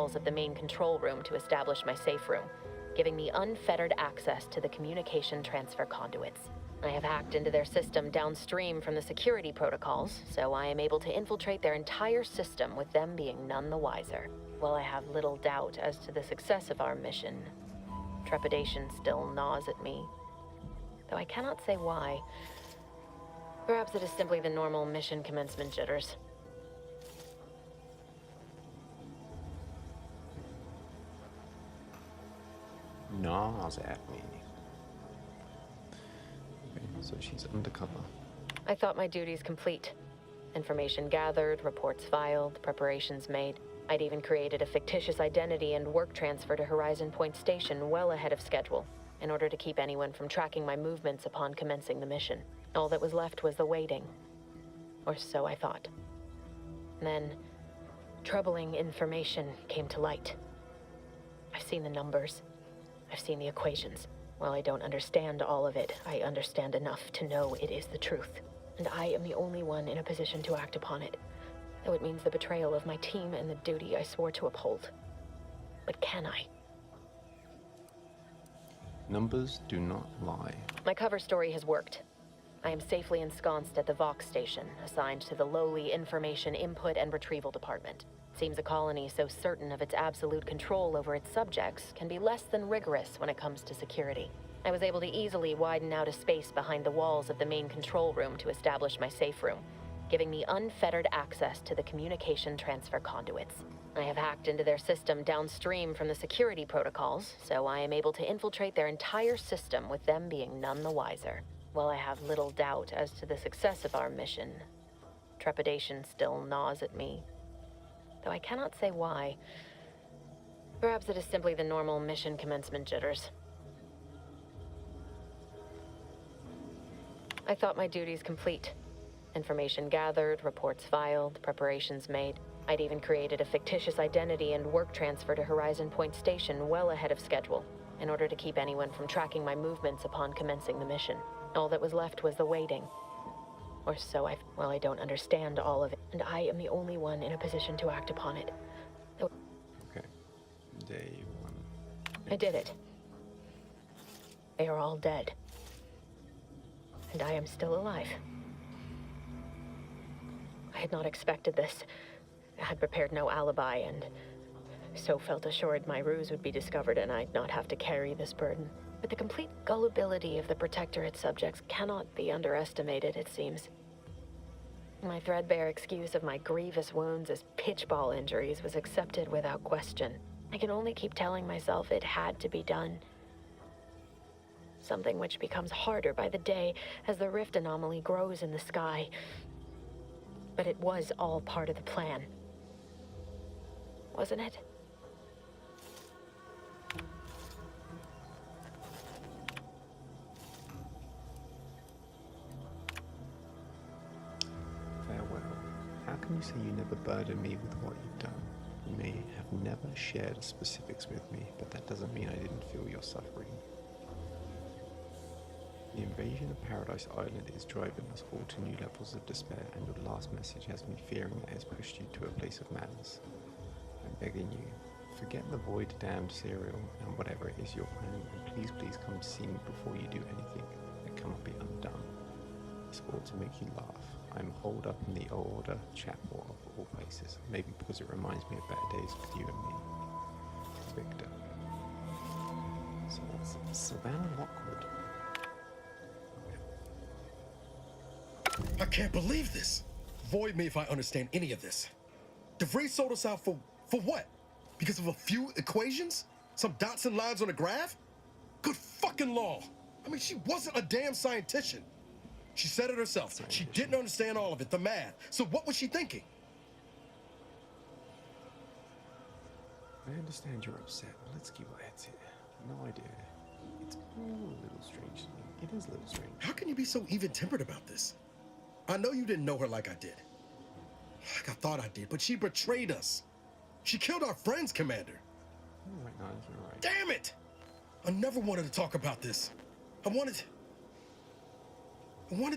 walls of the main control room to establish my safe room, giving me unfettered access to the communication transfer conduits. I have hacked into their system downstream from the security protocols, so I am able to infiltrate their entire system with them being none the wiser. While I have little doubt as to the success of our mission, trepidation still gnaws at me, though I cannot say why. Perhaps it is simply the normal mission commencement jitters. Gnaws at me. Okay, so she's undercover. I thought my duties complete. Information gathered, reports filed, preparations made. I'd even created a fictitious identity and work transfer to Horizon Point Station well ahead of schedule, in order to keep anyone from tracking my movements upon commencing the mission. All that was left was the waiting. Or so I thought. Then, troubling information came to light. I've seen the numbers. I've seen the equations. While I don't understand all of it, I understand enough to know it is the truth. And I am the only one in a position to act upon it. Though it means the betrayal of my team and the duty I swore to uphold. But can I? Numbers do not lie. My cover story has worked. I am safely ensconced at the Vox station, assigned to the lowly Information Input and Retrieval Department. Seems a colony so certain of its absolute control over its subjects can be less than rigorous when it comes to security. I was able to easily widen out a space behind the walls of the main control room to establish my safe room, giving me unfettered access to the communication transfer conduits. I have hacked into their system downstream from the security protocols, so I am able to infiltrate their entire system with them being none the wiser. While I have little doubt as to the success of our mission, trepidation still gnaws at me, though I cannot say why. Perhaps it is simply the normal mission commencement jitters. I thought my duties complete. Information gathered, reports filed, preparations made. I'd even created a fictitious identity and work transfer to Horizon Point Station well ahead of schedule, in order to keep anyone from tracking my movements upon commencing the mission. All that was left was the waiting. Or so well, I don't understand all of it, and I am the only one in a position to act upon it. Okay. Day one. I did it. They are all dead. And I am still alive. I had not expected this. I had prepared no alibi, and so felt assured my ruse would be discovered and I'd not have to carry this burden. But the complete gullibility of the Protectorate subjects cannot be underestimated, it seems. My threadbare excuse of my grievous wounds as pitchball injuries was accepted without question. I can only keep telling myself it had to be done. Something which becomes harder by the day as the rift anomaly grows in the sky. But it was all part of the plan. Wasn't it? Farewell. How can you say you never burden me with what you've done? You may have never shared specifics with me, but that doesn't mean I didn't feel your suffering. The invasion of Paradise Island is driving us all to new levels of despair, and your last message has me fearing that it has pushed you to a place of madness. I'm begging you, forget the void damned cereal and whatever it is you're planning, and please come see me before you do anything that cannot be undone. This ought to make you laugh. I'm holed up in the older chapel of all places, maybe because it reminds me of better days with you and me. Victor. So that's Savannah Lockwood. I can't believe this. Void me if I understand any of this. DeVries sold us out for what? Because of a few equations? Some dots and lines on a graph? Good fucking law. I mean, she wasn't a damn scientist. She said it herself. She didn't understand all of it, the math. So what was she thinking? I understand you're upset, but let's keep our heads here. No idea. It's all a little strange to me. It is a little strange. How can you be so even-tempered about this? I know you didn't know her like I did. Like I thought I did, but she betrayed us. She killed our friends, Commander. All right, no, that's all right. Damn it! I never wanted to talk about this. I wanted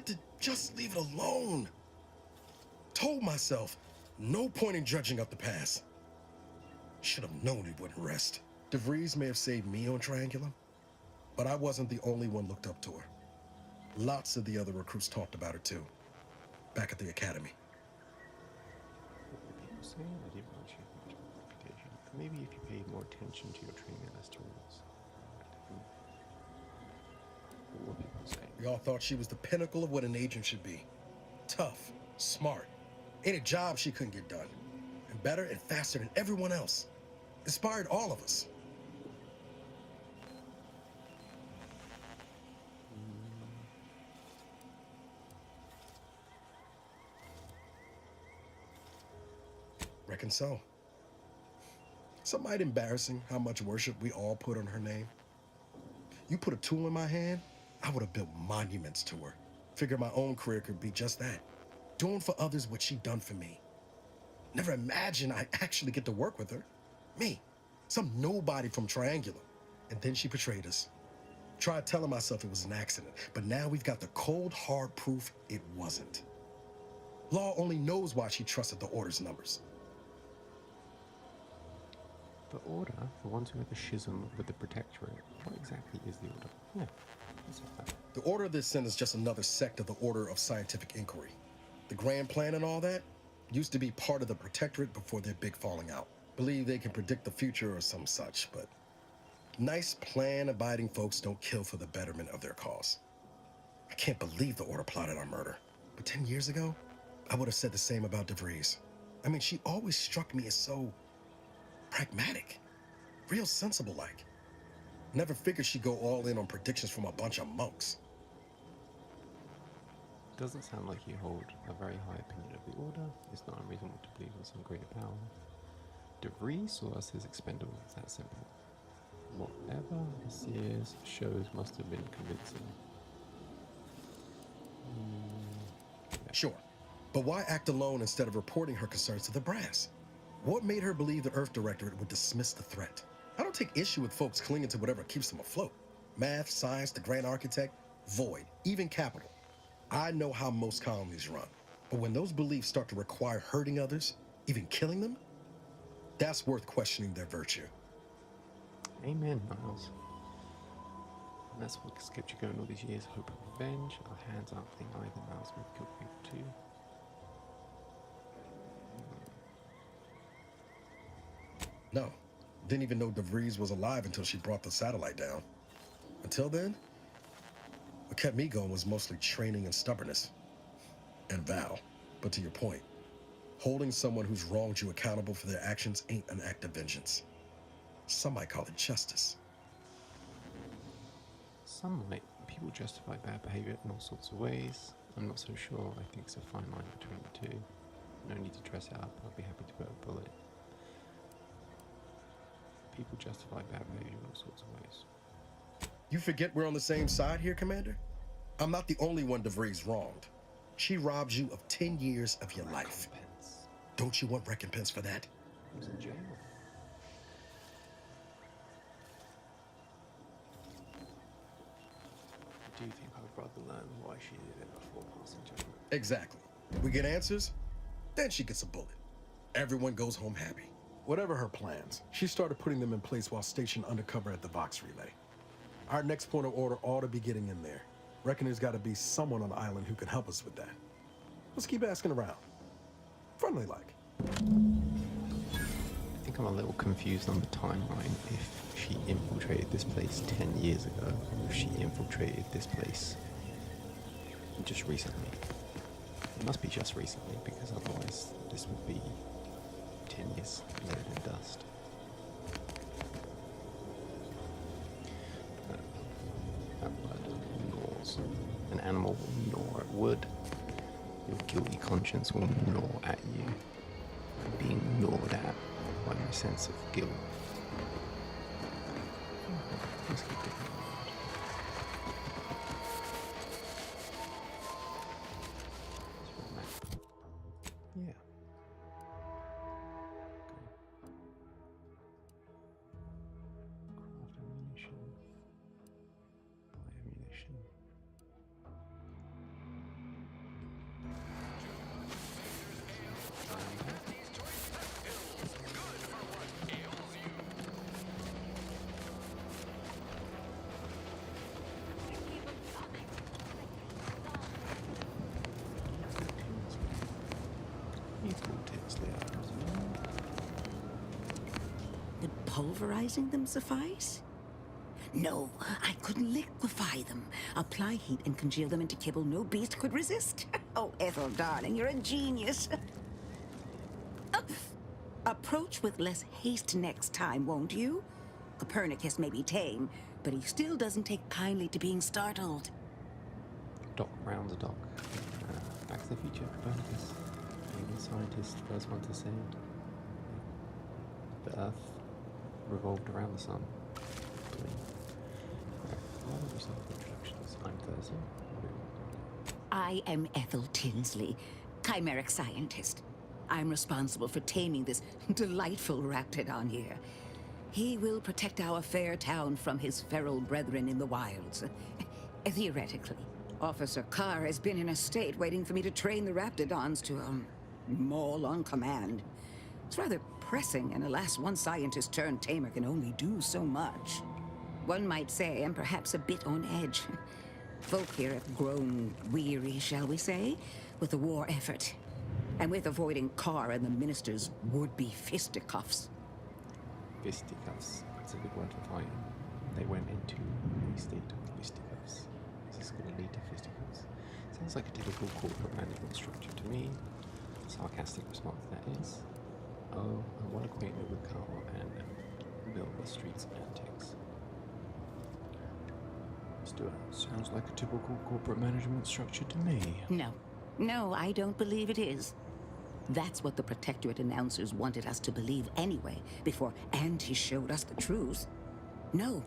to just leave it alone. Told myself, no point in dredging up the past. Should have known he wouldn't rest. DeVries may have saved me on Triangulum, but I wasn't the only one looked up to her. Lots of the other recruits talked about her too, back at the academy. What were people saying? I didn't watch you much of a reputation. Maybe if you paid more attention to your training and less to rules. What were people saying? We all thought she was the pinnacle of what an agent should be. Tough, smart, ain't a job she couldn't get done. And better and faster than everyone else. Inspired all of us. Reckon so. Some might embarrassing how much worship we all put on her name. You put a tool in my hand, I would have built monuments to her. Figure my own career could be just that. Doing for others what she done for me. Never imagined I'd actually get to work with her. Me, some nobody from Triangulum. And then she betrayed us. Tried telling myself it was an accident, but now we've got the cold, hard proof it wasn't. Law only knows why she trusted the Order's numbers. The Order, the ones who had the schism with the Protectorate, what exactly is the Order? Yeah, let's have that. The Order of this sin is just another sect of the Order of Scientific Inquiry. The Grand Plan and all that used to be part of the Protectorate before their big falling out. Believe they can predict the future or some such, but nice plan-abiding folks don't kill for the betterment of their cause. I can't believe the Order plotted our murder. But 10 years ago, I would have said the same about DeVries. I mean, she always struck me as so pragmatic, real sensible-like. Never figured she'd go all in on predictions from a bunch of monks. Doesn't sound like you hold a very high opinion of the Order. It's not unreasonable to believe in some greater power. DeVries saw us as expendable. It's that simple. Whatever this year's shows must have been convincing. Sure, but why act alone instead of reporting her concerns to the brass? What made her believe the Earth Directorate would dismiss the threat? I don't take issue with folks clinging to whatever keeps them afloat. Math, science, the Grand Architect, Void, even Capital. I know how most colonies run. But when those beliefs start to require hurting others, even killing them, that's worth questioning their virtue. Amen, Miles. And that's what kept you going all these years. Hope of revenge. Our hands aren't clean either, Miles. We've killed people too. No, didn't even know DeVries was alive until she brought the satellite down. Until then, what kept me going was mostly training and stubbornness. And Val. But to your point, holding someone who's wronged you accountable for their actions ain't an act of vengeance. Some might call it justice. Some might. People justify bad behavior in all sorts of ways. I'm not so sure. I think it's a fine line between the two. No need to dress it up. I'll be happy to put a bullet. People justify bad behavior in all sorts of ways. You forget we're on the same side here, Commander? I'm not the only one DeVries wronged. She robbed you of 10 years of your life. Recompense. Don't you want recompense for that? He was in jail. I do think I'd rather learn why she did it before passing judgment. Exactly. We get answers, then she gets a bullet. Everyone goes home happy. Whatever her plans, she started putting them in place while stationed undercover at the Vox Relay. Our next point of order ought to be getting in there. Reckon there's got to be someone on the island who can help us with that. Let's keep asking around. Friendly like. I think I'm a little confused on the timeline. If she infiltrated this place 10 years ago, or if she infiltrated this place just recently. It must be just recently, because otherwise this would be 10 years laid in dust. That word gnaws. An animal will gnaw at wood. Your guilty conscience will gnaw at you. I'm being gnawed at by my sense of guilt. Let's keep digging around. Is there a map? Yeah. Craft ammunition. Buy ammunition. pulverizing them suffice? No, I could liquefy them, apply heat and congeal them into kibble no beast could resist. Oh, Ethel, darling, you're a genius. Approach with less haste next time, won't you? Copernicus may be tame, but he still doesn't take kindly to being startled. Doc Brown's Doc. Back to the Future, Copernicus. Alien scientist, first one to say it. The Earth revolved around the sun. I believe. What are some introductions? I'm Thursday. I am Ethel Tinsley, chimeric scientist. I'm responsible for taming this delightful raptidon here. He will protect our fair town from his feral brethren in the wilds. Theoretically. Officer Carr has been in a state waiting for me to train the raptidons to, maul on command. It's rather pressing, and alas, one scientist-turned-tamer can only do so much. One might say I'm perhaps a bit on edge. Folk here have grown weary, shall we say, with the war effort. And with avoiding Carr and the minister's would-be fisticuffs. Fisticuffs. That's a good word for fighting. They went into a state of fisticuffs. Is this going to lead to fisticuffs? Sounds like a typical corporate management structure to me. Sarcastic response, that is. Oh, I'm well acquainted with Carl and Bill the Street's antics. Stuart, sounds like a typical corporate management structure to me. No, I don't believe it is. That's what the Protectorate announcers wanted us to believe anyway, before Auntie showed us the truth. No,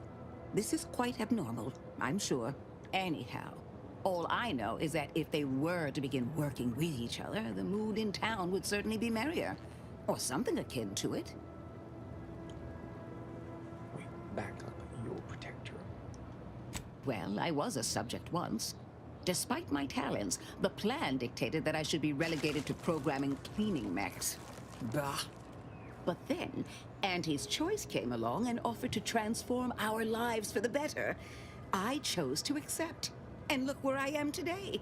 this is quite abnormal, I'm sure. Anyhow, all I know is that if they were to begin working with each other, the mood in town would certainly be merrier. Or something akin to it. Wait, back up. Your Protectorate. Well, I was a subject once. Despite my talents, the plan dictated that I should be relegated to programming cleaning mechs. Bah. But then, Auntie's choice came along and offered to transform our lives for the better. I chose to accept. And look where I am today.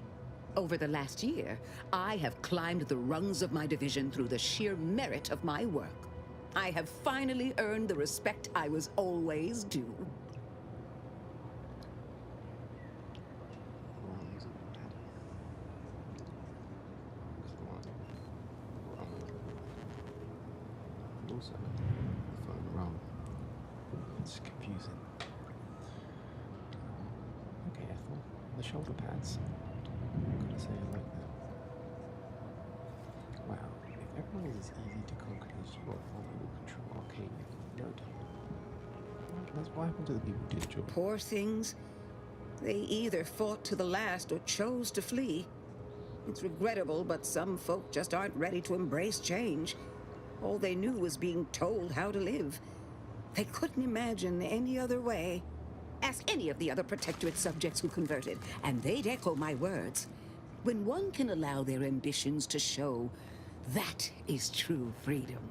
Over the last year, I have climbed the rungs of my division through the sheer merit of my work. I have finally earned the respect I was always due. Also, the phone wrong. It's confusing. Okay, Ethel. The shoulder pads. I'm gonna say it like that. Wow, if everyone is as easy to conquer as you are, we will control Arcadia in no time. That's what happened to the people who did join. Poor things. They either fought to the last or chose to flee. It's regrettable, but some folk just aren't ready to embrace change. All they knew was being told how to live. They couldn't imagine any other way. Ask any of the other Protectorate subjects who converted, and they'd echo my words. When one can allow their ambitions to show, that is true freedom.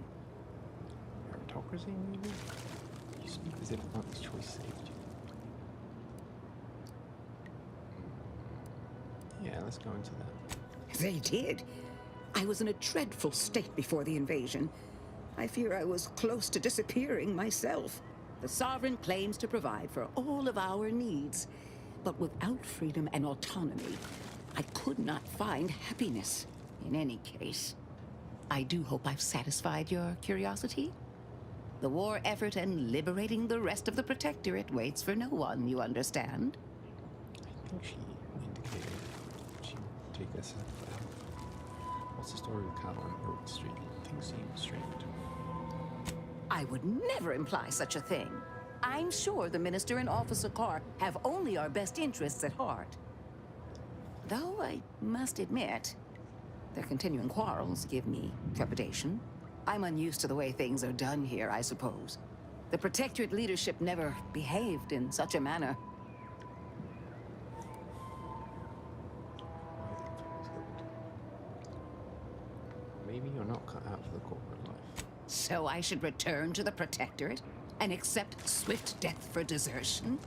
Meritocracy, maybe? You speak as if Monk's choice saved you. Yeah, let's go into that. They did. I was in a dreadful state before the invasion. I fear I was close to disappearing myself. The Sovereign claims to provide for all of our needs. But without freedom and autonomy, I could not find happiness. In any case, I do hope I've satisfied your curiosity. The war effort and liberating the rest of the Protectorate waits for no one, you understand? I think she indicated she would take us out. What's the story with Carl and Maverick Street? Things seem strange. I would never imply such a thing. I'm sure the Minister and Officer Carr have only our best interests at heart. Though I must admit, their continuing quarrels give me trepidation. I'm unused to the way things are done here, I suppose. The Protectorate leadership never behaved in such a manner. Maybe you're not cut out for the corporate life. So I should return to the Protectorate and accept swift death for desertion?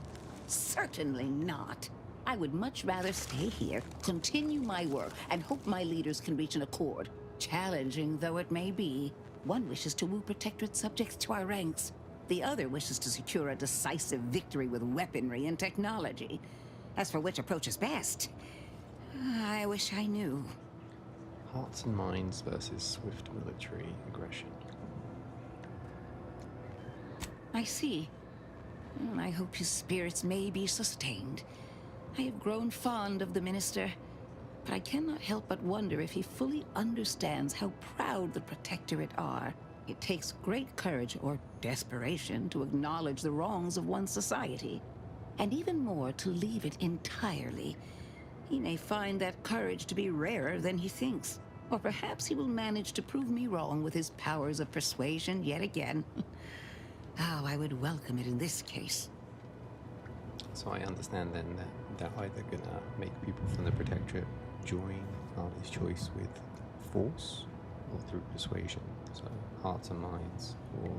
Certainly not. I would much rather stay here, continue my work, and hope my leaders can reach an accord. Challenging though it may be, one wishes to woo Protectorate subjects to our ranks. The other wishes to secure a decisive victory with weaponry and technology. As for which approach is best, I wish I knew. Hearts and minds versus swift military aggression. I see. Well, I hope his spirits may be sustained. I have grown fond of the minister, but I cannot help but wonder if he fully understands how proud the Protectorate are. It takes great courage or desperation to acknowledge the wrongs of one's society, and even more to leave it entirely. He may find that courage to be rarer than he thinks, or perhaps he will manage to prove me wrong with his powers of persuasion yet again. Oh, I would welcome it in this case. So I understand then that they're either gonna make people from the Protectorate join Artie's choice with force or through persuasion. So hearts and minds or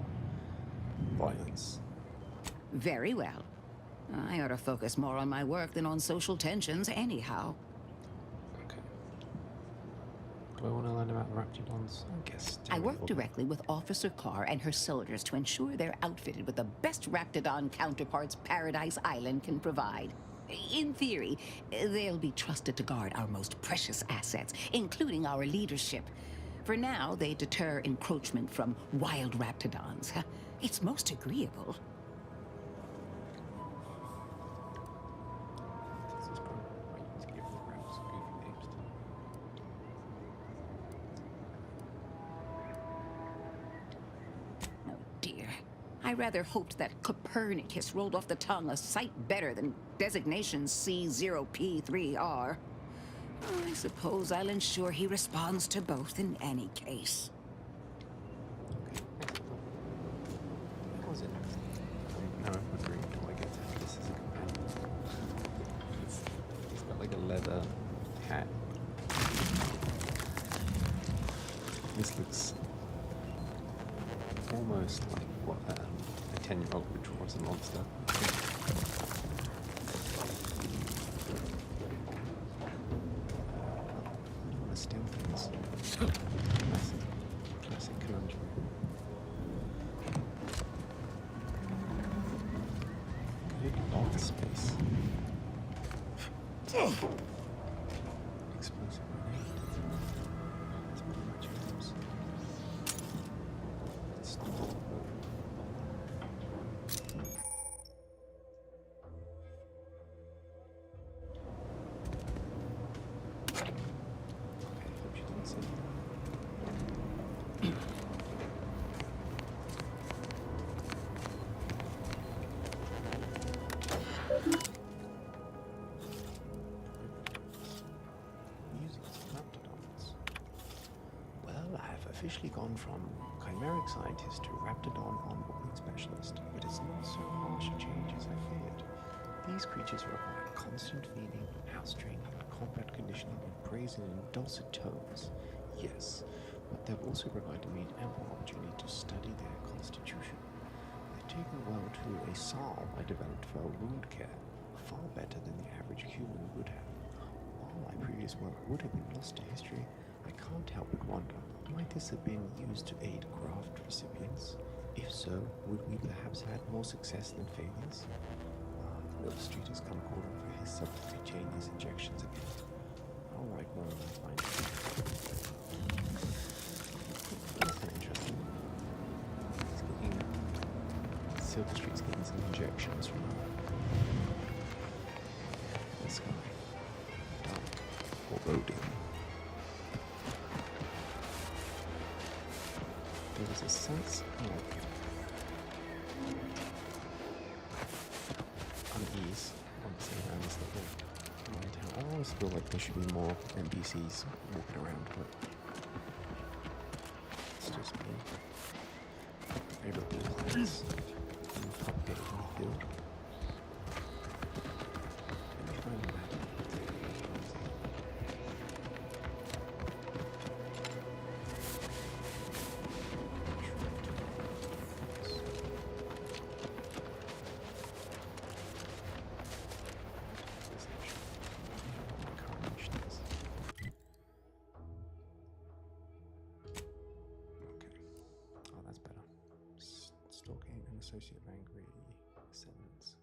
violence. Very well. I ought to focus more on my work than on social tensions anyhow. Okay. Do I want to learn about the Raptidons? I guess. I work directly with Officer Carr and her soldiers to ensure they're outfitted with the best Raptidon counterparts Paradise Island can provide. In theory, they'll be trusted to guard our most precious assets, including our leadership. For now, they deter encroachment from wild Raptidons. It's most agreeable. This is probably why you need to give the Raps goofy names to. Oh dear. I rather hoped that Copernicus rolled off the tongue a sight better than designation C0P3R. I suppose I'll ensure he responds to both in any case. Okay, excellent. That was it. Now I'm wondering, do I get to have this as a companion? He's got like a leather hat. This looks almost like what a 10-year-old would draw as a monster. I want to steal things. Classic conundrum. Good off space. Explosive grenade. That's pretty much it. It's not. Okay, hope she didn't see. Using Raptidons. Well, I've officially gone from chimeric scientist to Raptidon onboarding specialist, but it's not so harsh a change as I feared. These creatures require constant feeding, house training, combat conditioning, and praise in dulcet tones. Yes, but they've also provided me an ample opportunity to study their constitution. They've taken well to a salve I developed for wound care, far better than the average human would have. While my previous work would have been lost to history, I can't help but wonder, might this have been used to aid graft recipients? If so, would we perhaps had more success than failures? Little Street has come calling for his subcutaneous injections again. I'll write more when I find it. That's kind of interesting. Silver Street's getting some injections from this guy. Dark foreboding. There was a sense of unease, obviously, around this little town. I always feel like there should be more NPCs walking around, but it's just me. Favorite plants. Propagate in the field. And I find that associate of angry sentence.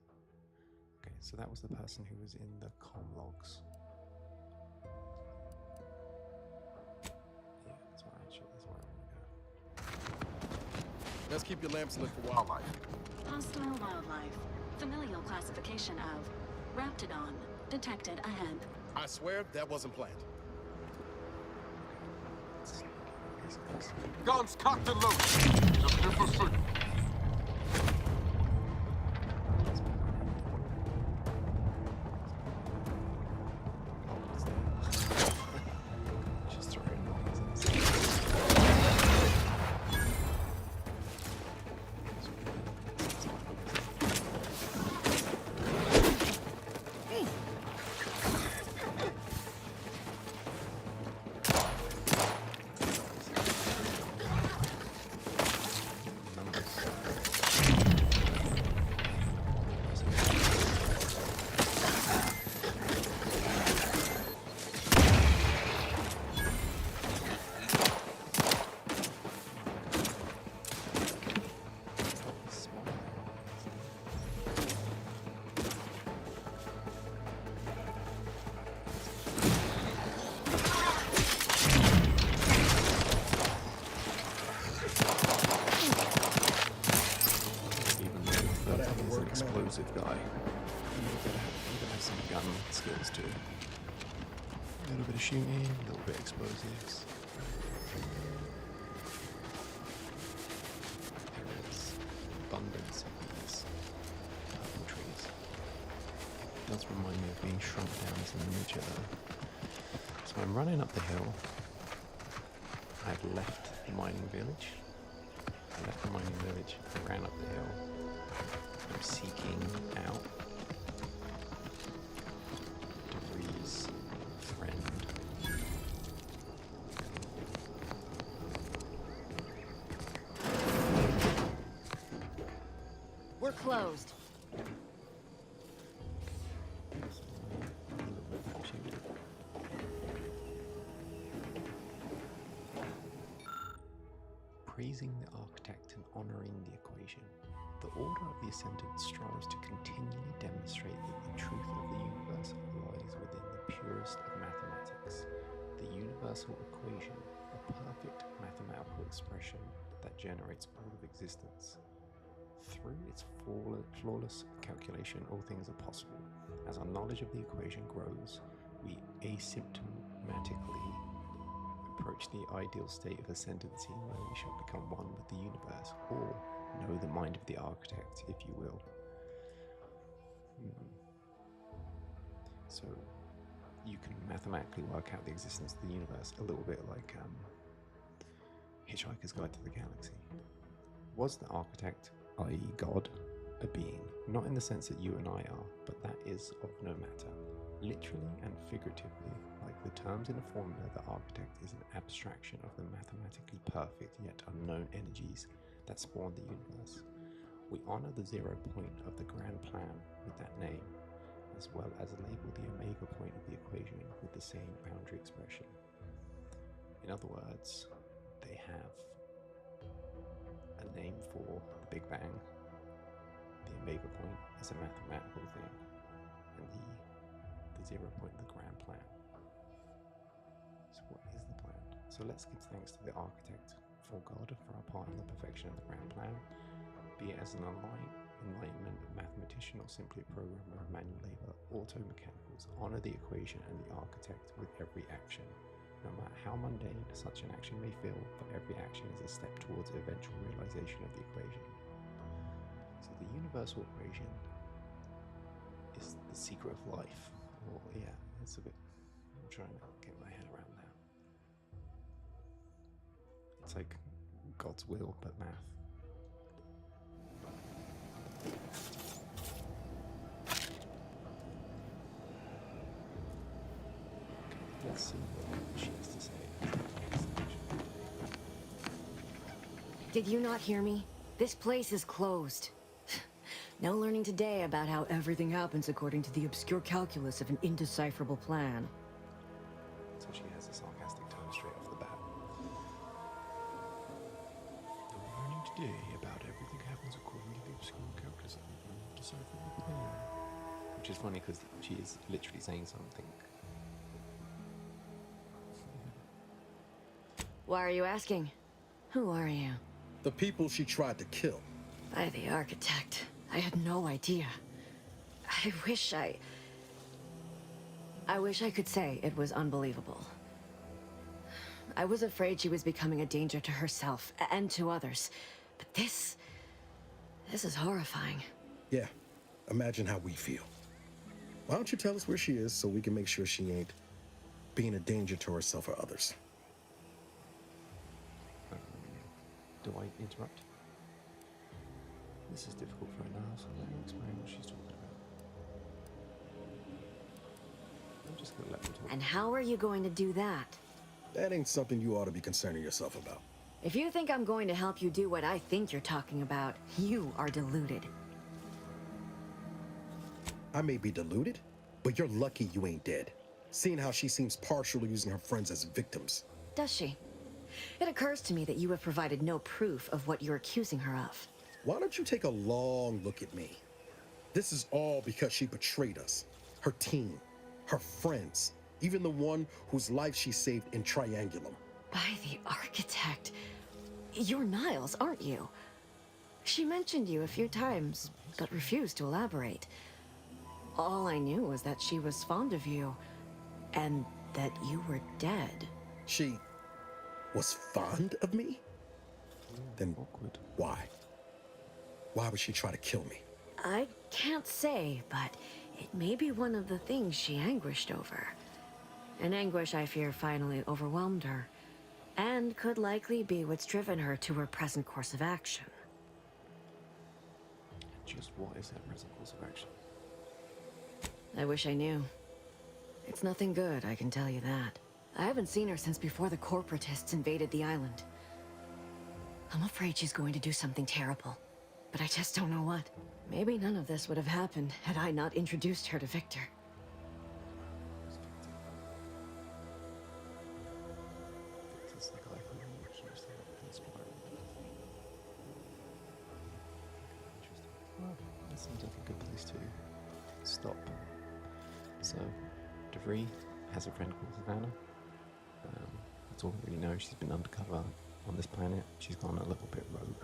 Okay, so that was the person who was in the comm logs. Yeah, that's where I want to go. Let's keep your lamps lit for wildlife. Hostile wildlife. Familial classification of Raptidon. Detected ahead. I swear that wasn't planned. Guns cocked and loaded. Just give the signal. Just throwing bombs in the explosive guy. You gotta have some gun skills too. A little bit of shooting, a little bit of explosives. There is abundance of these purple trees. It does remind me of being shrunk down as a miniature though. So I'm running up the hill. I've left the mining village. I left the mining village, I ran up the hill. I'm seeking out Debris' friend. We're closed. Praising the architect and honoring the equation. The Order of the Ascendant strives to continually demonstrate that the truth of the universe lies within the purest of mathematics, the universal equation, a perfect mathematical expression that generates all of existence. Through its flawless calculation, all things are possible. As our knowledge of the equation grows, we asymptomatically approach the ideal state of ascendancy where we shall become one with the universe, or know the mind of the architect, if you will. So you can mathematically work out the existence of the universe, a little bit like Hitchhiker's Guide to the Galaxy. Was the architect, i.e. God, a being? Not in the sense that you and I are, but that is of no matter. Literally and figuratively, like the terms in a formula, the architect is an abstraction of the mathematically perfect yet unknown energies that spawn the universe. We honor the 0 point of the grand plan with that name, as well as label the omega point of the equation with the same boundary expression. In other words, they have a name for the Big Bang. The omega point is a mathematical thing, and the 0 point of the grand plan. So what is the plan? So let's give thanks to the architect, for God, for our part in the perfection of the grand plan, be it as an enlightenment mathematician or simply a programmer of manual labor, auto-mechanicals, honor the equation and the architect with every action. No matter how mundane such an action may feel, for every action is a step towards eventual realization of the equation. So the universal equation is the secret of life. Or yeah, it's a bit, I'm trying to get my head around that. It's like God's will, but math. Okay, let's see what she has to say. Did you not hear me? This place is closed. No learning today about how everything happens according to the obscure calculus of an indecipherable plan. So she has a sarcastic tone straight off the bat. No learning today about everything happens according to the Which is funny because she is literally saying something. Why are you asking? Who are you? The people she tried to kill. By the architect. I had no idea. I wish I could say it was unbelievable. I was afraid she was becoming a danger to herself and to others. But this is horrifying. Yeah, imagine how we feel. Why don't you tell us where she is so we can make sure she ain't being a danger to herself or others? Do I interrupt? This is difficult for her now, so let me explain what she's talking about. I'm just gonna let them talk. And how are you going to do that? That ain't something you ought to be concerning yourself about. If you think I'm going to help you do what I think you're talking about, you are deluded. I may be deluded, but you're lucky you ain't dead. Seeing how she seems partial to using her friends as victims. Does she? It occurs to me that you have provided no proof of what you're accusing her of. Why don't you take a long look at me? This is all because she betrayed us. Her team, her friends, even the one whose life she saved in Triangulum. By the architect. You're Niles, aren't you? She mentioned you a few times, but refused to elaborate. All I knew was that she was fond of you, and that you were dead. She was fond of me? Then Awkward. why? Why would she try to kill me? I can't say, but it may be one of the things she anguished over. An anguish I fear finally overwhelmed her, and could likely be what's driven her to her present course of action. Just what is that present course of action? I wish I knew. It's nothing good, I can tell you that. I haven't seen her since before the corporatists invaded the island. I'm afraid she's going to do something terrible, but I just don't know what. Maybe none of this would have happened had I not introduced her to Victor. It's the guy who introduced her to this spiral. Interesting. Well, that seems like a good place to stop. So, DeVry has a friend called Savannah. That's all we really know. She's been undercover on this planet. She's gone a little bit rogue.